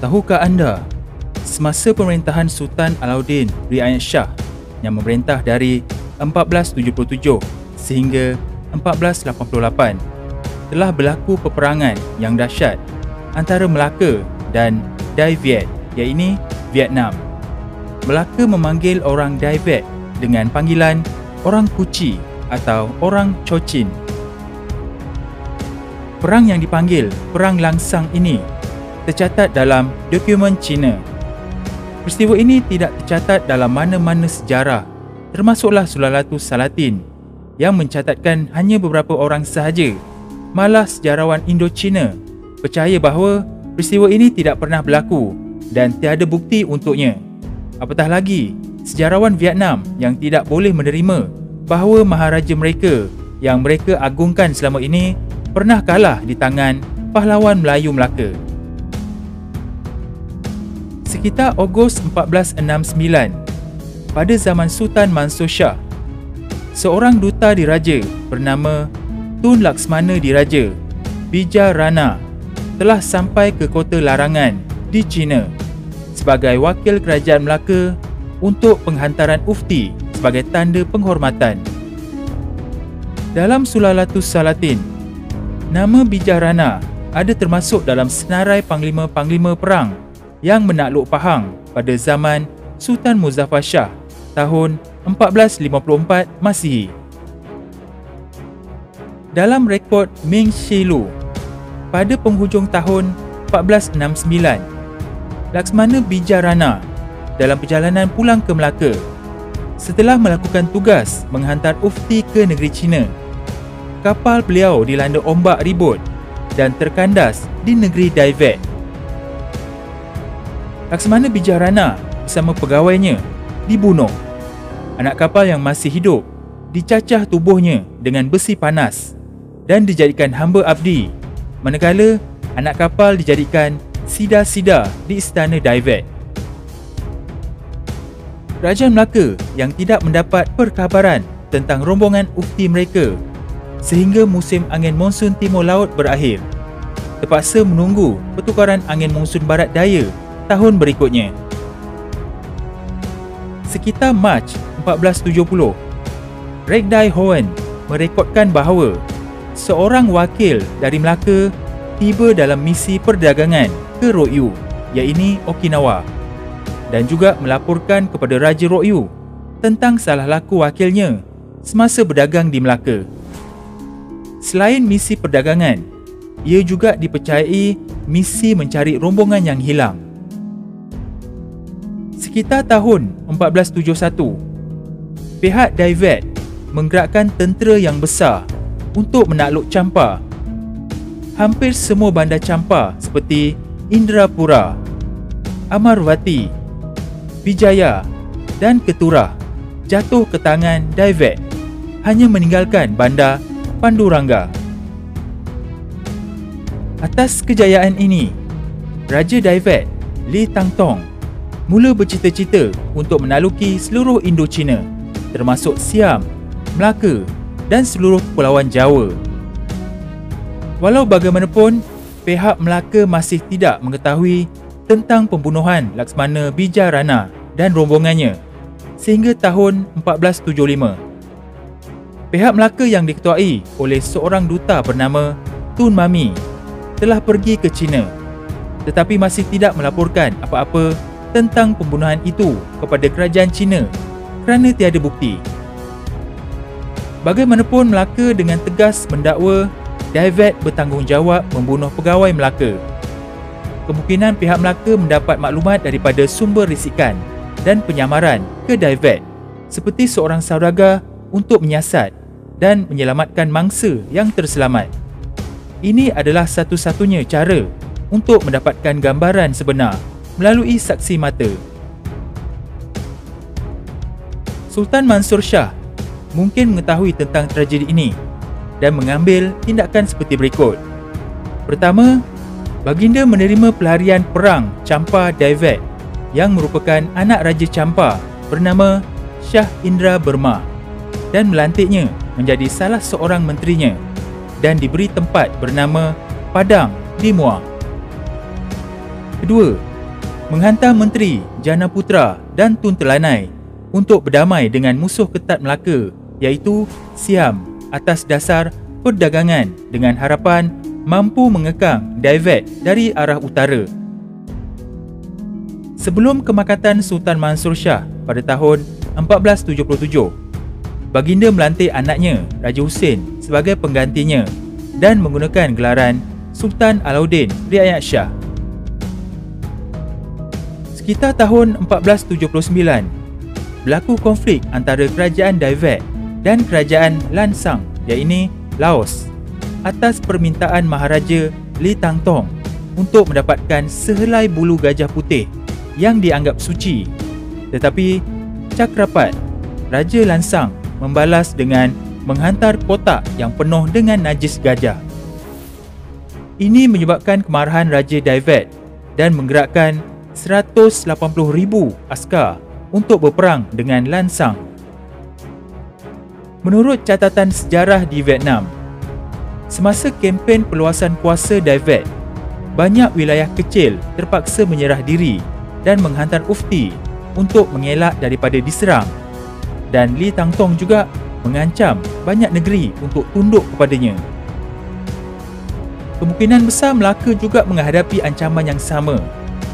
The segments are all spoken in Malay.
Tahukah anda, semasa pemerintahan Sultan Alauddin Riayat Shah yang memerintah dari 1477 sehingga 1488, telah berlaku peperangan yang dahsyat antara Melaka dan Dai Viet, iaitu Vietnam. Melaka memanggil orang Dai Viet dengan panggilan orang Kuci atau orang Cochin. Perang yang dipanggil Perang Langsang ini tercatat dalam dokumen Cina. Peristiwa ini tidak tercatat dalam mana-mana sejarah, termasuklah Sulalatus Salatin yang mencatatkan hanya beberapa orang sahaja. Malah sejarawan Indochina percaya bahawa peristiwa ini tidak pernah berlaku dan tiada bukti untuknya. Apatah lagi, sejarawan Vietnam yang tidak boleh menerima bahawa maharaja mereka yang mereka agungkan selama ini pernah kalah di tangan pahlawan Melayu Melaka. Sekitar Ogos 1469, pada zaman Sultan Mansur Shah, seorang duta diraja bernama Tun Laksmana Diraja Bijarana telah sampai ke kota Larangan di China sebagai wakil kerajaan Melaka untuk penghantaran ufti sebagai tanda penghormatan. Dalam Sulalatus Salatin, nama Bijarana ada termasuk dalam senarai panglima-panglima perang yang menakluk Pahang pada zaman Sultan Muzaffar Shah tahun 1454 Masihi. Dalam rekod Ming Shilu, pada penghujung tahun 1469, Laksmana Bijarana dalam perjalanan pulang ke Melaka setelah melakukan tugas menghantar ufti ke negeri China, kapal beliau dilanda ombak ribut dan terkandas di negeri Dai Viet. Laksmana Bijarana bersama pegawainya dibunuh. Anak kapal yang masih hidup dicacah tubuhnya dengan besi panas dan dijadikan hamba abdi, manakala anak kapal dijadikan sida-sida di istana Dai Viet. Kerajaan Melaka yang tidak mendapat perkabaran tentang rombongan ufti mereka sehingga musim angin monsun timur laut berakhir, terpaksa menunggu pertukaran angin monsun barat daya tahun berikutnya. Sekitar Mac 1470, Regdai Hoen merekodkan bahawa seorang wakil dari Melaka tiba dalam misi perdagangan ke Rokyu, iaitu Okinawa, dan juga melaporkan kepada Raja Rokyu tentang salah laku wakilnya semasa berdagang di Melaka. Selain misi perdagangan, ia juga dipercayai misi mencari rombongan yang hilang. Sekitar tahun 1471, pihak Dai Viet menggerakkan tentera yang besar untuk menakluk Champa. Hampir semua bandar Champa seperti Indrapura, Amarvati, Vijaya dan Keturah jatuh ke tangan Dai Viet, hanya meninggalkan bandar Panduranga. Atas kejayaan ini, Raja Dai Viet, Li Tangtong, mula bercita-cita untuk menakluki seluruh Indochina, termasuk Siam, Melaka dan seluruh kepulauan Jawa. Walau bagaimanapun, pihak Melaka masih tidak mengetahui tentang pembunuhan Laksmana Bijarana dan rombongannya sehingga tahun 1475. Pihak Melaka yang diketuai oleh seorang duta bernama Tun Mami telah pergi ke China, tetapi masih tidak melaporkan apa-apa tentang pembunuhan itu kepada kerajaan China kerana tiada bukti. Bagaimanapun, Melaka dengan tegas mendakwa Dai Viet bertanggungjawab membunuh pegawai Melaka. Kemungkinan pihak Melaka mendapat maklumat daripada sumber risikan dan penyamaran ke Dai Viet seperti seorang saudagar untuk menyiasat dan menyelamatkan mangsa yang terselamat. Ini adalah satu-satunya cara untuk mendapatkan gambaran sebenar melalui saksi mata. Sultan Mansur Shah mungkin mengetahui tentang tragedi ini dan mengambil tindakan seperti berikut. Pertama, baginda menerima pelarian perang Champa Dai Viet yang merupakan anak Raja Champa bernama Shah Indra Burma dan melantiknya menjadi salah seorang menterinya dan diberi tempat bernama Padang di Muar. Kedua, menghantar Menteri Jana Putra dan Tun Telanai untuk berdamai dengan musuh ketat Melaka iaitu Siam atas dasar perdagangan dengan harapan mampu mengekang Divette dari arah utara. Sebelum kemakatan Sultan Mansur Shah pada tahun 1477, baginda melantik anaknya Raja Hussein sebagai penggantinya dan menggunakan gelaran Sultan Alauddin Riayat Shah. Sekitar tahun 1479, berlaku konflik antara kerajaan Divette dan kerajaan Lan Xang iaitu Laos atas permintaan Maharaja Li Tangtong untuk mendapatkan sehelai bulu gajah putih yang dianggap suci. Tetapi Cakrapat, Raja Lan Xang membalas dengan menghantar kotak yang penuh dengan najis gajah. Ini menyebabkan kemarahan Raja Divette dan menggerakkan 180,000 askar untuk berperang dengan Lan Xang. Menurut catatan sejarah di Vietnam, semasa kempen perluasan kuasa Divette, banyak wilayah kecil terpaksa menyerah diri dan menghantar ufti untuk mengelak daripada diserang, dan Li Tangtong juga mengancam banyak negeri untuk tunduk kepadanya. Kemungkinan besar Melaka juga menghadapi ancaman yang sama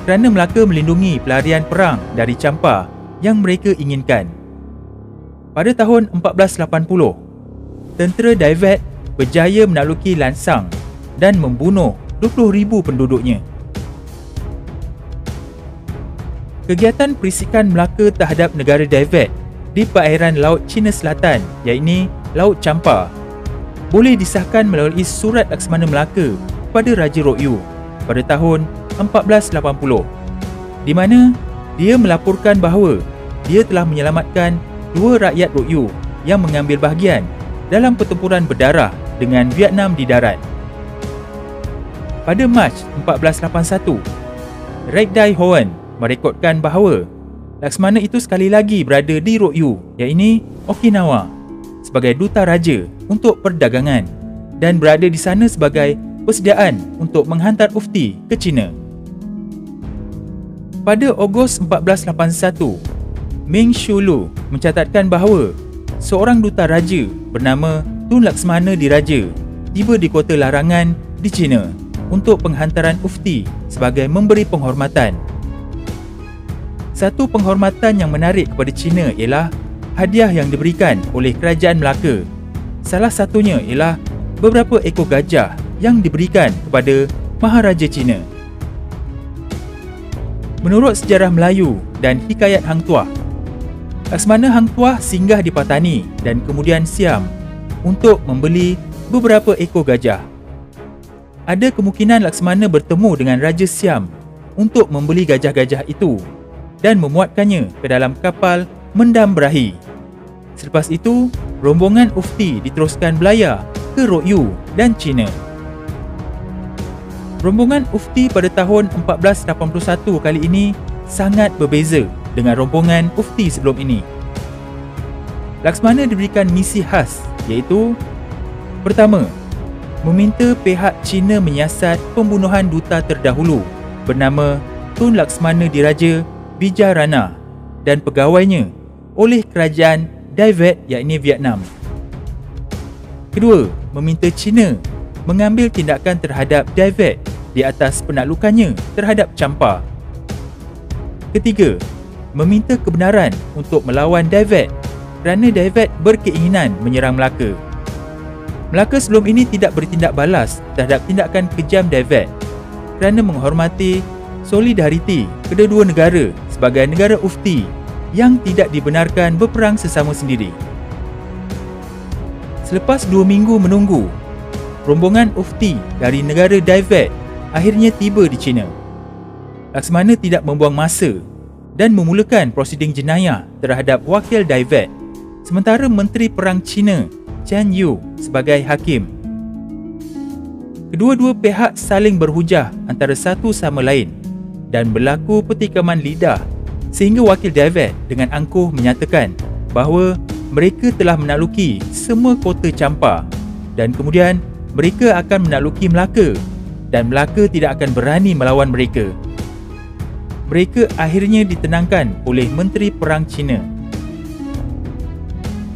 kerana Melaka melindungi pelarian perang dari Champa yang mereka inginkan. Pada tahun 1480, tentera Divette berjaya menakluki Lan Xang dan membunuh 20,000 penduduknya. Kegiatan perisikan Melaka terhadap negara Divette di perairan Laut Cina Selatan iaitu Laut Champa boleh disahkan melalui Surat Laksamana Melaka kepada Raja Rokyu pada tahun 1480, di mana dia melaporkan bahawa dia telah menyelamatkan 2 rakyat Rokyu yang mengambil bahagian dalam pertempuran berdarah dengan Vietnam di darat. Pada Mac 1481, Raek Dai Hoan merekodkan bahawa Laksamana itu sekali lagi berada di Rokyu iaitu Okinawa sebagai duta raja untuk perdagangan dan berada di sana sebagai persediaan untuk menghantar ufti ke China. Pada Ogos 1481, Ming Shulu mencatatkan bahawa seorang duta raja bernama Tun Laksmana Diraja tiba di kota Larangan di China untuk penghantaran ufti sebagai memberi penghormatan. Satu penghormatan yang menarik kepada China ialah hadiah yang diberikan oleh kerajaan Melaka. Salah satunya ialah beberapa ekor gajah yang diberikan kepada Maharaja China. Menurut sejarah Melayu dan hikayat Hang Tuah, Laksamana Hang Tuah singgah di Patani dan kemudian Siam untuk membeli beberapa ekor gajah. Ada kemungkinan Laksamana bertemu dengan Raja Siam untuk membeli gajah-gajah itu dan memuatkannya ke dalam kapal mendam berahi. Selepas itu, rombongan ufti diteruskan belayar ke Rokyu dan China. Rombongan ufti pada tahun 1481 kali ini sangat berbeza dengan rombongan ufti sebelum ini. Laksamana diberikan misi khas iaitu: pertama, meminta pihak China menyiasat pembunuhan duta terdahulu bernama Tun Laksmana Diraja Bijarana dan pegawainya oleh kerajaan Divette iaitu Vietnam. Kedua, meminta China mengambil tindakan terhadap Divette di atas penaklukannya terhadap Champa. Ketiga, meminta kebenaran untuk melawan Divette kerana Divette berkeinginan menyerang Melaka. Melaka sebelum ini tidak bertindak balas terhadap tindakan kejam Divette kerana menghormati solidariti kedua-dua negara sebagai negara ufti yang tidak dibenarkan berperang sesama sendiri. Selepas 2 minggu menunggu, rombongan ufti dari negara Divette akhirnya tiba di China. Laksamana tidak membuang masa dan memulakan prosiding jenayah terhadap wakil Divette, sementara Menteri Perang China Chen Yu sebagai hakim. Kedua-dua pihak saling berhujah antara satu sama lain dan berlaku petikaman lidah sehingga wakil Divette dengan angkuh menyatakan bahawa mereka telah menakluki semua kota Champa dan kemudian mereka akan menakluki Melaka dan Melaka tidak akan berani melawan mereka. mereka akhirnya ditenangkan oleh Menteri Perang China.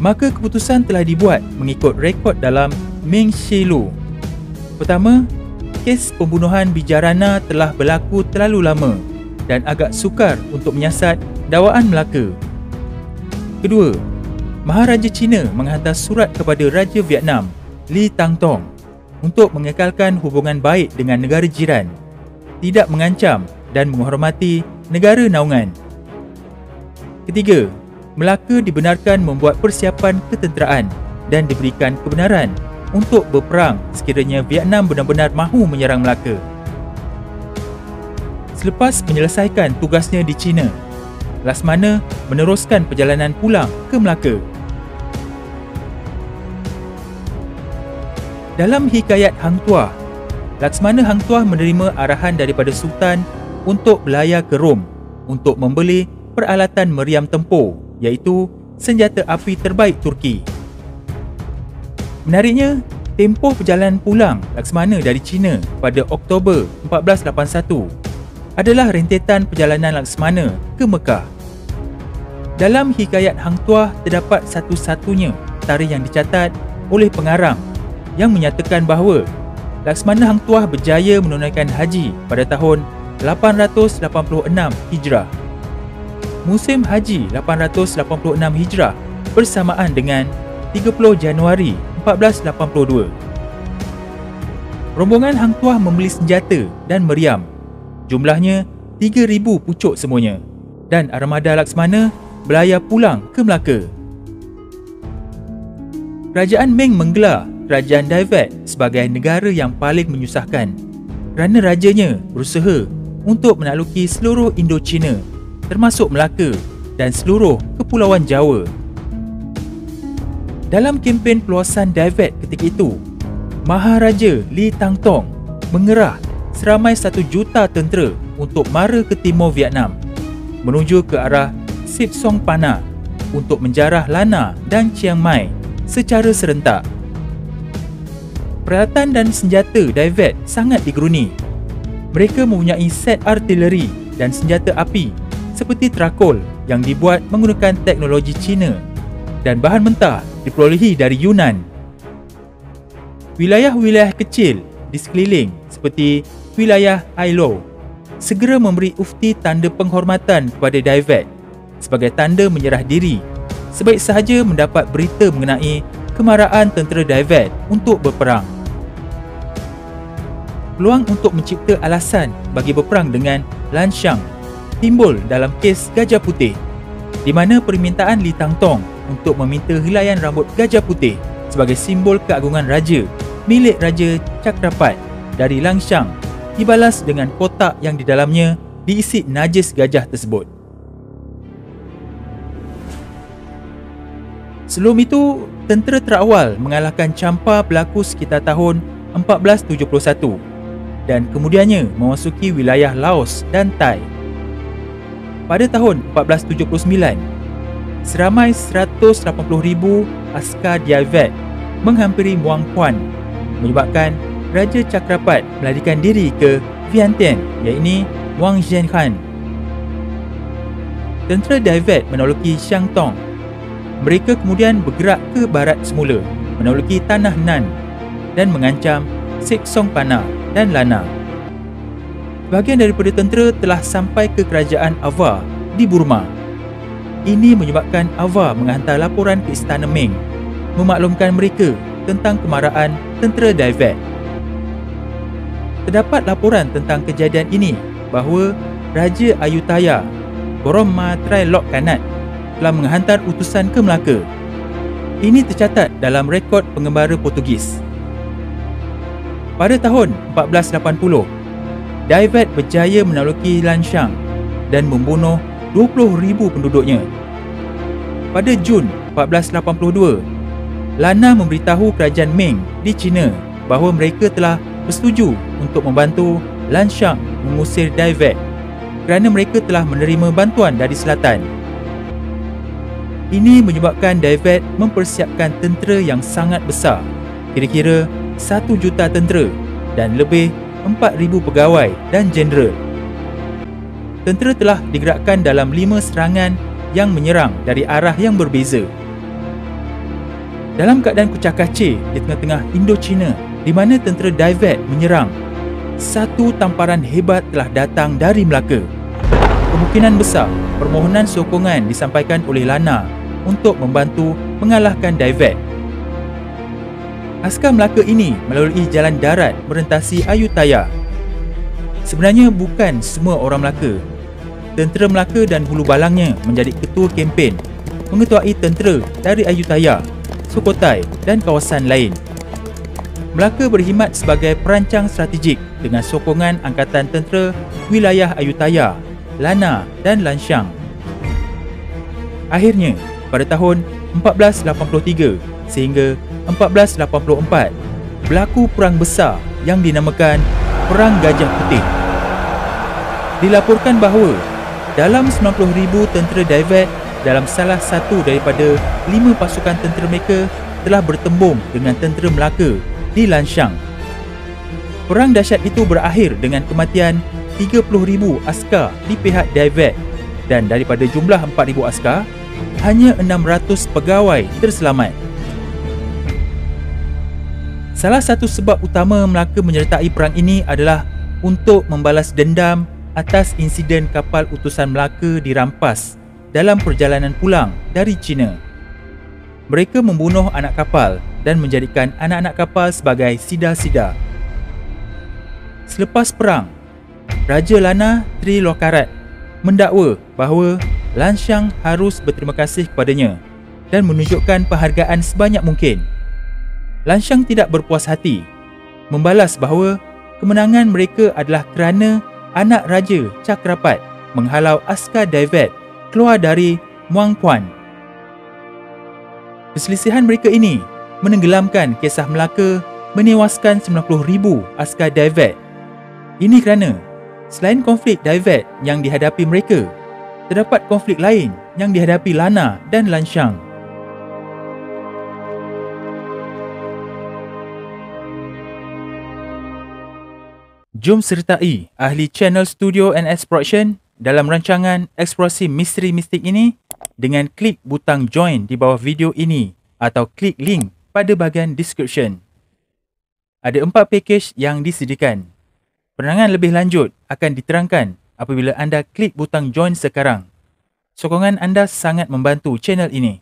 Maka keputusan telah dibuat mengikut rekod dalam Meng Shilou. Pertama, kes pembunuhan bijarana telah berlaku terlalu lama dan agak sukar untuk menyiasat dakwaan Melaka. Kedua, Maharaja China menghantar surat kepada Raja Vietnam, Li Tangtong, untuk mengekalkan hubungan baik dengan negara jiran, tidak mengancam dan menghormati negara naungan. Ketiga, Melaka dibenarkan membuat persiapan ketenteraan dan diberikan kebenaran untuk berperang sekiranya Vietnam benar-benar mahu menyerang Melaka. Selepas menyelesaikan tugasnya di China, Laksmana meneruskan perjalanan pulang ke Melaka. Dalam hikayat Hang Tuah, Laksmana Hang Tuah menerima arahan daripada Sultan untuk berlayar ke Rom untuk membeli peralatan meriam tempur, iaitu senjata api terbaik Turki. Menariknya, tempoh perjalanan pulang Laksmana dari China pada Oktober 1481 adalah rentetan perjalanan Laksmana ke Mekah. Dalam hikayat Hang Tuah terdapat satu-satunya tarikh yang dicatat oleh pengarang yang menyatakan bahawa Laksmana Hang Tuah berjaya menunaikan haji pada tahun 886 Hijrah. Musim Haji 886 Hijrah bersamaan dengan 30 Januari 1482. Rombongan Hang Tuah membeli senjata dan meriam. Jumlahnya 3,000 pucuk semuanya, dan armada Laksmana berlayar pulang ke Melaka. Kerajaan Ming menggelar Kerajaan Daevet sebagai negara yang paling menyusahkan kerana rajanya berusaha untuk menakluki seluruh Indochina, termasuk Melaka dan seluruh Kepulauan Jawa. Dalam kempen peluasan Daevet ketika itu, Maharaja Li Tangtong mengerah seramai 1 juta tentera untuk mara ke timur Vietnam, menuju ke arah Sip Song Pana untuk menjarah Lana dan Chiang Mai secara serentak. Peralatan dan senjata Daevet sangat digeruni. Mereka mempunyai set artileri dan senjata api seperti Trakol yang dibuat menggunakan teknologi Cina, dan bahan mentah diperolehi dari Yunan. Wilayah-wilayah kecil di sekeliling seperti wilayah Ailo segera memberi ufti tanda penghormatan kepada Daevet sebagai tanda menyerah diri, sebaik sahaja mendapat berita mengenai kemarahan tentera Daevet untuk berperang. Peluang untuk mencipta alasan bagi berperang dengan Lan Xang timbul dalam kes Gajah Putih, di mana permintaan Li Tangtong untuk meminta helaian rambut gajah putih sebagai simbol keagungan raja milik Raja Chakrapat dari Lan Xang dibalas dengan kotak yang di dalamnya diisi najis gajah tersebut. Sebelum itu, tentera terawal mengalahkan Champa berlaku sekitar tahun 1471 dan kemudiannya memasuki wilayah Laos dan Thai. Pada tahun 1479, seramai 180,000 askar Daevet menghampiri Muang Puan, menyebabkan Raja Chakrapat melarikan diri ke Vientiane, iaitu Wang Zhenhan. Tentera Daevet menaklukki Siang Tong. Mereka kemudian bergerak ke barat semula, menaklukki tanah Nan dan mengancam Sip Song Pana dan Lana. Bahagian daripada tentera telah sampai ke kerajaan Ava di Burma. Ini menyebabkan Ava menghantar laporan ke Istana Ming, memaklumkan mereka tentang kemarahan tentera Daevet. Terdapat laporan tentang kejadian ini bahawa Raja Ayutthaya, Boroma Trai Lok Kanat, telah menghantar utusan ke Melaka. Ini tercatat dalam rekod pengembara Portugis. Pada tahun 1480, Daevet berjaya menakluki Lan Xang dan membunuh 20,000 penduduknya. Pada Jun 1482, Lana memberitahu kerajaan Ming di China bahawa mereka telah bersetuju untuk membantu Lan Xang mengusir Daevet kerana mereka telah menerima bantuan dari selatan. Ini menyebabkan Daevet mempersiapkan tentera yang sangat besar, kira-kira 1 juta tentera dan lebih 4,000 pegawai dan jeneral. tentera telah digerakkan dalam 5 serangan yang menyerang dari arah yang berbeza. Dalam keadaan kucak-kacir di tengah-tengah Indochina di mana tentera Divette menyerang, satu tamparan hebat telah datang dari Melaka. Kemungkinan besar permohonan sokongan disampaikan oleh Lana untuk membantu mengalahkan Divette. Askar Melaka ini melalui jalan darat merentasi Ayutthaya. Sebenarnya bukan semua orang Melaka. Tentera Melaka dan hulu balangnya menjadi ketua kempen mengetuai tentera dari Ayutthaya, Sukhothai dan kawasan lain. Melaka berkhidmat sebagai perancang strategik dengan sokongan Angkatan Tentera Wilayah Ayutthaya, Lana dan Lanshang. Akhirnya, pada tahun 1483 sehingga 1484, berlaku perang besar yang dinamakan Perang Gajah Putih. Dilaporkan bahawa dalam 90,000 tentera Divette dalam salah satu daripada 5 pasukan tentera mereka telah bertembung dengan tentera Melaka di Lanshang. Perang dahsyat itu berakhir dengan kematian 30,000 askar di pihak Divette dan daripada jumlah 4,000 askar, hanya 600 pegawai terselamat. Salah satu sebab utama Melaka menyertai perang ini adalah untuk membalas dendam atas insiden kapal utusan Melaka dirampas dalam perjalanan pulang dari China. Mereka membunuh anak kapal dan menjadikan anak-anak kapal sebagai sida-sida. Selepas perang, Raja Lana Tri Lokarat mendakwa bahawa Lanshang harus berterima kasih kepadanya dan menunjukkan penghargaan sebanyak mungkin. Lanshang tidak berpuas hati, membalas bahawa kemenangan mereka adalah kerana anak Raja Chakrapat menghalau askar Divette keluar dari Muang Puan. Perselisihan mereka ini menenggelamkan kisah Melaka menewaskan 90,000 askar Divette. Ini kerana selain konflik Divette yang dihadapi mereka, terdapat konflik lain yang dihadapi Lana dan Lanshang. Jom sertai ahli channel Studio NS Production dalam rancangan eksplorasi misteri mistik ini dengan klik butang join di bawah video ini atau klik link pada bahagian description. Ada 4 pakej yang disediakan. Penerangan lebih lanjut akan diterangkan apabila anda klik butang join sekarang. Sokongan anda sangat membantu channel ini.